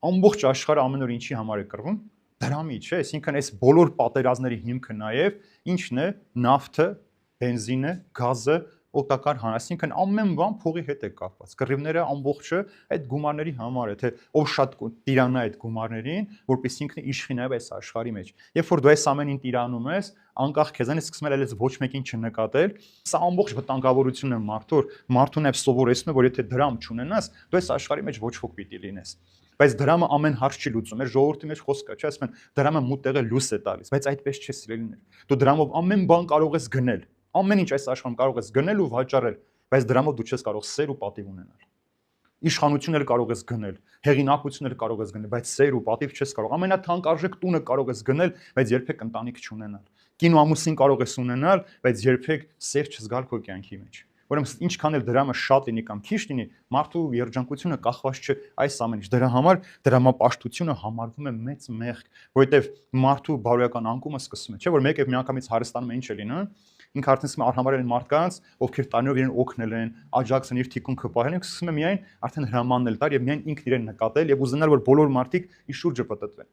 Ամբողջ աշխարհը ամեն օր ինչի համար է կռվում, դրամի, չէ՞, այսինքն այս բոլոր պատերազմների հիմքը նաև ինչն է, նավթը, բենզինը, գազը, օգտակար հանք, այսինքն ամեն բան փողի հետ է կապված։ Կռիվները ամբողջը այդ գումարների համար է, թե ով շատ տիրանա այդ գումարներին, որպես ինքն իշխի նաև այս աշխարհի մեջ։ Երբ որ դու այս ամենին տիրանում ես, անկախ քեզանից սկսում ես ոչ մեկին չնկատել, սա ամբողջ վտանգավորությունն է մարդուն նաև սովորեցնում է, որ եթե դրամ չունենաս, դու այս աշխարհի մեջ ոչ ոք պիտի լինես։ Բայց դրամը ամեն հարց չի լուծում։ Մեր ժողովրդի մեջ խոսք կա, չէ՞, ասում են դրամը մութ տեղը լույս է տալիս, բայց այդպես չէ, սիրելիներ։ Դու դրամով ամեն բան կարող ես գնել։ Ամեն ինչ այս աշխարհում կարող ես գնել ու վաճառել, բայց դրամով դու չես կարող սեր ու պատիվ ունենալ։ Իշխանություն էլ կարող ես գնել, հեղինակություն էլ կարող ես գնել, բայց սեր ու պատիվ չես կարող։ Ամենաթանկարժեք տունը կարող ես գնել, բայց երբեք ընտանիք չունենալ։ Կին ու ամուսին կարող ես ունենալ, բայց երբեք սեր չզգալ քո կյանքի մեջ։ Ուրեմն ինչքան էլ դրամը շատ լինի կամ քիչ լինի, մարդու երջանկությունը կախված չէ այս ամենից։ Դրա համար դրամապաշտությունը համարվում է մեծ մեղք, որովհետև մարդու բարոյական անկումը սկսում է, չէ՞ որ մեկը միանգամից հարստանում է, ինչ է լինում։ Ինքը արդեն սկսում է արհամարել են մարդկանց, ովքեր տարիներով իրեն օգնել են, աջակցել իր թիկունքը պահել են, սկսում է միայն արդեն հրամաննել տալ եւ միայն ինքն իրեն նկատել եւ ուզենալ, որ բոլոր մարդիկ իր շուրջը պատտվեն։